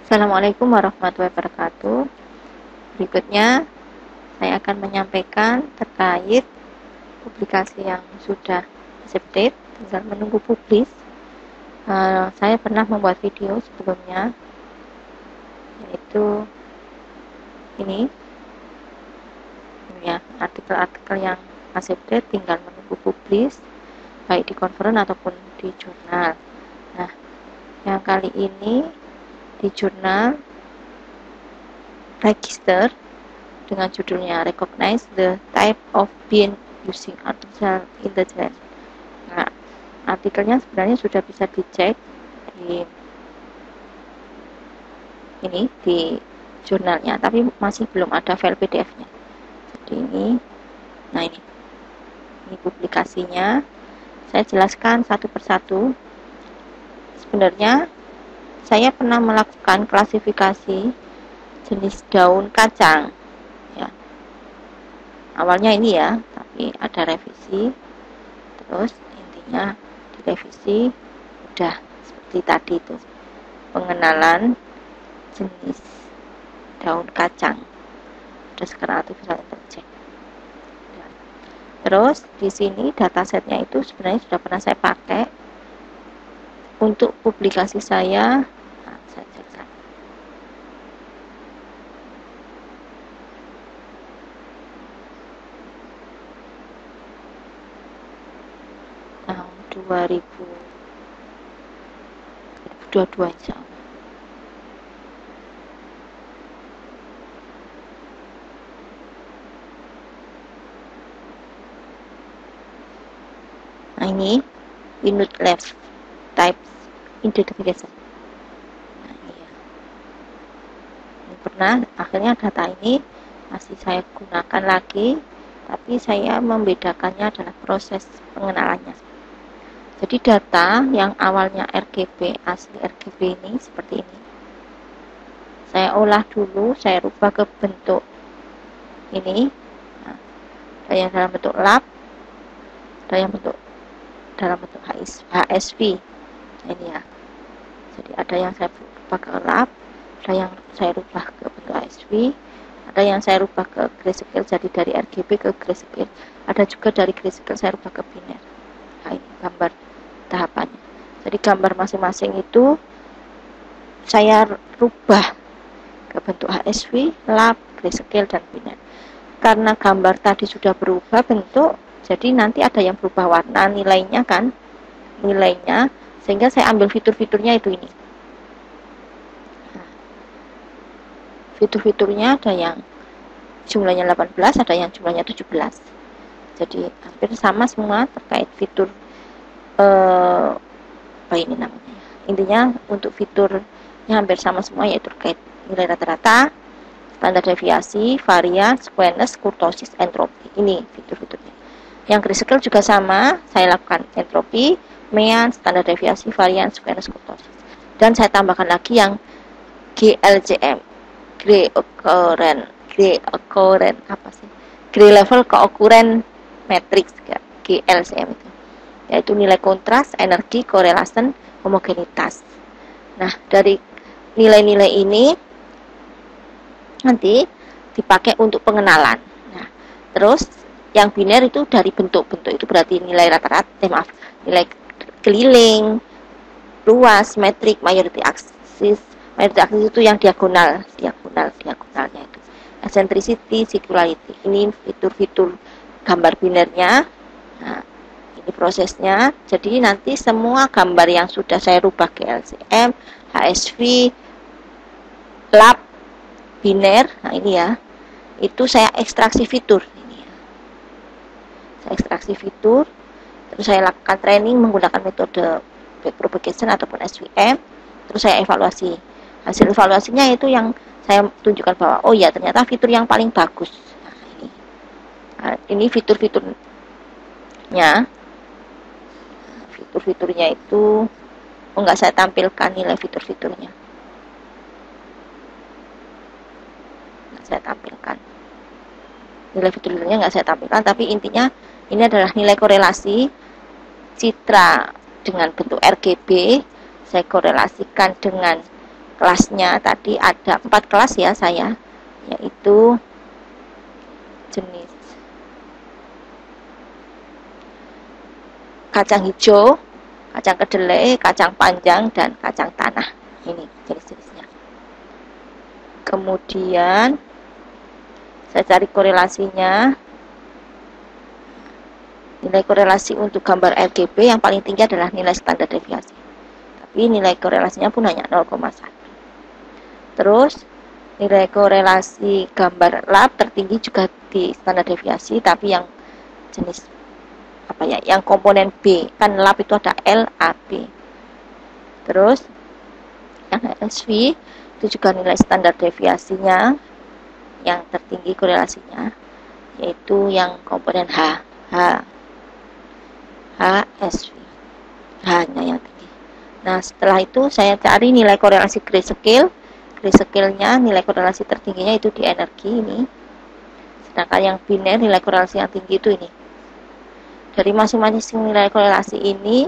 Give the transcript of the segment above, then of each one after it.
Assalamualaikum warahmatullahi wabarakatuh. Berikutnya saya akan menyampaikan terkait publikasi yang sudah update, tinggal menunggu publis. Saya pernah membuat video sebelumnya, yaitu ini ya, artikel-artikel yang masih update tinggal menunggu publis, baik di conference ataupun di jurnal. Nah, yang kali ini di jurnal Register dengan judulnya Recognize the Type of Being Using Artificial Intelligence. Nah, artikelnya sebenarnya sudah bisa dicek di jurnalnya, tapi masih belum ada file PDF-nya. Jadi ini publikasinya. Saya jelaskan satu persatu. Sebenarnya saya pernah melakukan klasifikasi jenis daun kacang ya. Awalnya ini ya, tapi ada revisi. Terus intinya direvisi udah seperti tadi itu, pengenalan jenis daun kacang. Udah sekarang artificial intelligence. Terus di sini datasetnya itu sebenarnya sudah pernah saya pakai untuk publikasi saya. Saya cek tahun 2022 insya Allah. Nah, ini Inut Lab Types Identification. Nah, ini ya. Ini pernah, akhirnya data ini masih saya gunakan lagi, tapi saya membedakannya adalah proses pengenalannya. Jadi data yang awalnya RGB, asli RGB ini seperti ini, saya olah dulu, saya rubah ke bentuk ini. Nah, ada yang dalam bentuk lab, ada yang dalam bentuk HSV. Nah, ini ya. Jadi ada yang saya rubah ke lab, ada yang saya rubah ke bentuk HSV, ada yang saya rubah ke grayscale, jadi dari RGB ke grayscale, ada juga dari grayscale saya rubah ke biner. Nah, ini gambar tahapannya. Jadi gambar masing-masing itu saya rubah ke bentuk HSV, lab, grayscale, dan biner. Karena gambar tadi sudah berubah bentuk, jadi nanti ada yang berubah warna nilainya kan, sehingga saya ambil fitur-fiturnya itu ini. Nah, fitur-fiturnya ada yang jumlahnya 18, ada yang jumlahnya 17. Jadi hampir sama semua terkait fitur apa ini namanya. Intinya untuk fiturnya hampir sama semua, yaitu terkait nilai rata-rata, standar deviasi, varian, squeness, kurtosis, entropi. Ini fitur-fiturnya. Yang grayscale juga sama, saya lakukan entropi, mean, standar deviasi, varian, squeness, kurtosis. Dan saya tambahkan lagi yang GLCM, Gray Level Coherence Matrix, GLCM itu, yaitu nilai kontras, energi, korelasi, homogenitas. Nah, dari nilai-nilai ini nanti dipakai untuk pengenalan. Nah, terus yang biner itu dari bentuk-bentuk, itu berarti nilai rata-rata, nilai keliling, luas, metrik, majority axis. Majority axis itu yang diagonalnya itu. Eccentricity, circularity. Ini fitur-fitur gambar binernya. Nah, ini prosesnya. Jadi nanti semua gambar yang sudah saya rubah ke LCM, HSV, lab, biner, nah ini ya, itu saya ekstraksi fitur. Saya ekstraksi fitur, terus saya lakukan training menggunakan metode backpropagation ataupun SVM, terus saya evaluasi. Hasil evaluasinya itu yang saya tunjukkan bahwa oh ya, ternyata fitur yang paling bagus. Nah, ini fitur-fiturnya. Fitur-fiturnya itu enggak saya tampilkan nilai fitur-fiturnya. Saya tampilkan nilai fiturnya, nggak saya tampilkan, tapi intinya ini adalah nilai korelasi citra dengan bentuk RGB, saya korelasikan dengan kelasnya tadi ada 4 kelas ya saya, yaitu jenis kacang hijau, kacang kedelai, kacang panjang, dan kacang tanah. Ini jenis-jenisnya. Kemudian saya cari korelasinya. Nilai korelasi untuk gambar RGB yang paling tinggi adalah nilai standar deviasi. Tapi nilai korelasinya pun hanya 0,1. Terus nilai korelasi gambar lab tertinggi juga di standar deviasi, tapi yang jenis apa ya? Yang komponen B. Kan lab itu ada L, A, B. Terus yang HSV itu juga nilai standar deviasinya yang tertinggi korelasinya, yaitu yang komponen HSV, H-nya yang tinggi. Nah, setelah itu saya cari nilai korelasi grayscale. Grayscale-nya nilai korelasi tertingginya itu di energi ini. Sedangkan yang biner nilai korelasi yang tinggi itu ini. Dari masing-masing nilai korelasi ini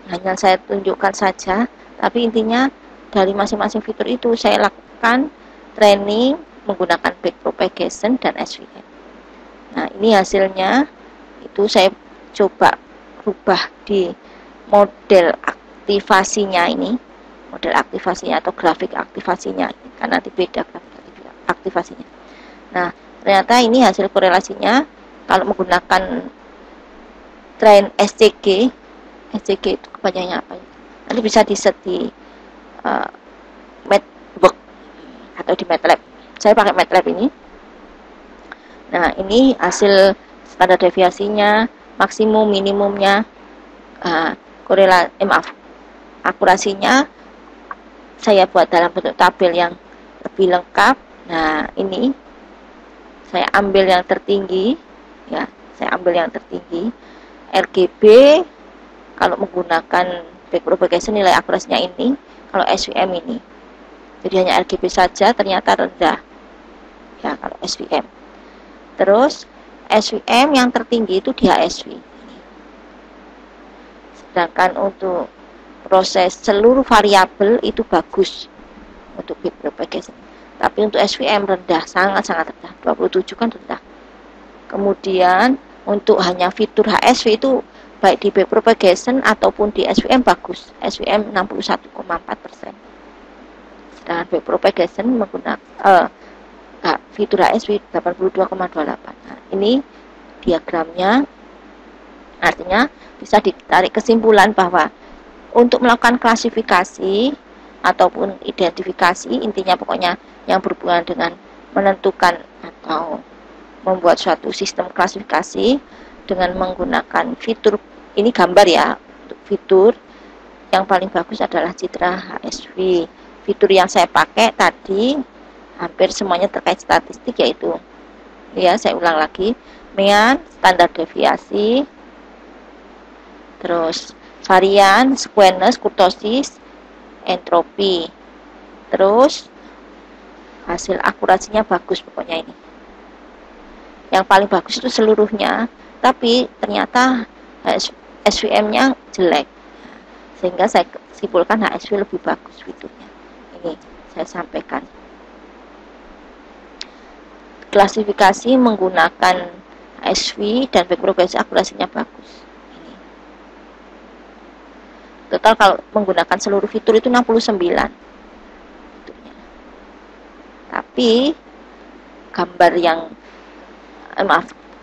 hanya saya tunjukkan saja, tapi intinya dari masing-masing fitur itu saya lakukan training menggunakan backpropagation dan SVM. Nah, ini hasilnya itu saya coba rubah di model aktivasinya ini, model aktivasinya atau grafik aktivasinya, karena nanti beda grafik aktivasinya. Nah, ternyata ini hasil korelasinya kalau menggunakan train SCG itu kepanjangannya apa? Nanti bisa di-set di Matchbox atau di MATLAB. Saya pakai MATLAB ini. Nah, ini hasil standar deviasinya, maksimum minimumnya, akurasinya saya buat dalam bentuk tabel yang lebih lengkap. Nah, ini saya ambil yang tertinggi ya, RGB kalau menggunakan backpropagation nilai akurasinya ini, kalau SVM ini. Jadi hanya RGB saja ternyata rendah. Ya, kalau SVM. Terus SVM yang tertinggi itu di HSV. Sedangkan untuk proses seluruh variabel itu bagus untuk backpropagation. Tapi untuk SVM rendah, sangat-sangat rendah. 27 kan rendah. Kemudian untuk hanya fitur HSV itu baik di backpropagation ataupun di SVM bagus. SVM 61,4%. Sedangkan backpropagation menggunakan fitur HSV 82,28. Nah, ini diagramnya, artinya bisa ditarik kesimpulan bahwa untuk melakukan klasifikasi ataupun identifikasi, intinya pokoknya yang berhubungan dengan menentukan atau membuat suatu sistem klasifikasi dengan menggunakan fitur, ini gambar ya, untuk fitur yang paling bagus adalah citra HSV. Fitur yang saya pakai tadi hampir semuanya terkait statistik, yaitu ya, saya ulang lagi, mean, standar deviasi, terus varian, squeness, kurtosis, entropi. Terus hasil akurasinya bagus pokoknya ini. Yang paling bagus itu seluruhnya, tapi ternyata SVM-nya jelek. Sehingga saya simpulkan HSV lebih bagus fiturnya. Ini saya sampaikan. Klasifikasi menggunakan HSV dan backpropagation akurasinya bagus. Ini. Total kalau menggunakan seluruh fitur itu 69 fiturnya. Tapi gambar yang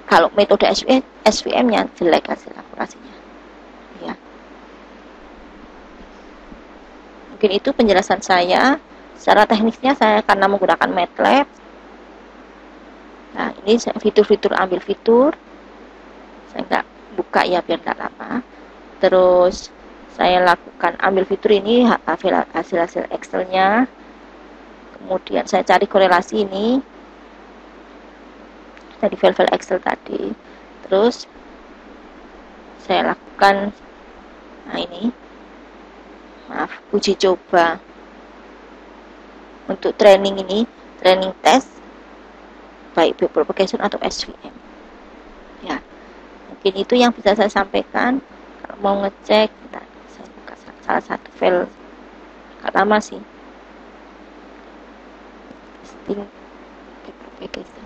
kalau metode SVM-nya jelek hasil akurasinya. Ya. Mungkin itu penjelasan saya. Secara teknisnya saya karena menggunakan MATLAB. Nah, ini fitur-fitur, ambil fitur. Saya nggak buka ya biar nggak lama. Terus saya lakukan ambil fitur ini, hasil-hasil Excel-nya. Kemudian saya cari korelasi ini dari file-file Excel tadi. Terus saya lakukan, nah ini, uji coba untuk training ini, training test baik backpropagation atau SVM. Ya, mungkin itu yang bisa saya sampaikan. Kalau mau ngecek, saya buka salah satu file, agak lama sih. setting propagation.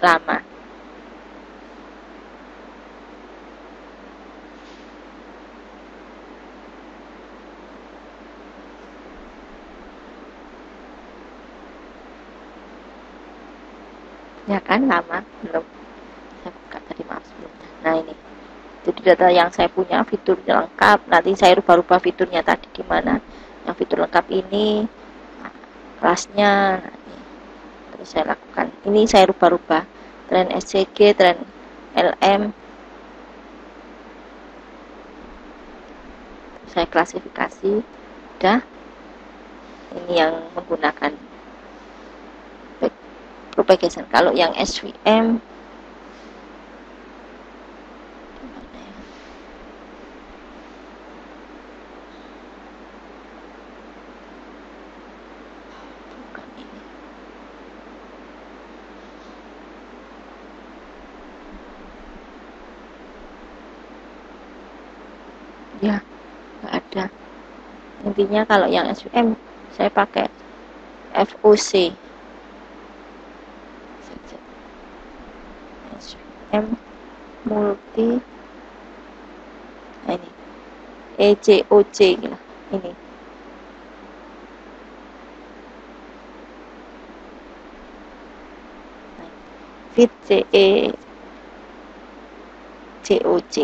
Lama. Ya kan, lama belum. Saya buka tadi, maaf sebelumnya. Nah ini, jadi data yang saya punya, fiturnya lengkap. Nanti saya rubah-rubah fiturnya tadi di mana. Yang fitur lengkap ini, kelasnya. Nah, ini. Terus saya lakukan. Ini saya rubah-rubah. Tren SCG, tren LM. Saya klasifikasi. Udah. Ini yang menggunakan propagation. Kalau yang SVM gimana ya? Bukan ini. Ya, nggak ada. Intinya kalau yang SVM saya pakai FOC. SVM multi. Nah, ini ECOC gitu. Ini fit COC.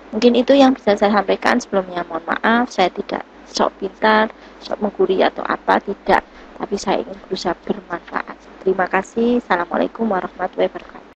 Mungkin itu yang bisa saya sampaikan. Sebelumnya mohon maaf, saya tidak sok pintar, sok mengguri atau apa, tidak, tapi saya ingin berusaha bermanfaat. Terima kasih. Assalamualaikum warahmatullahi wabarakatuh.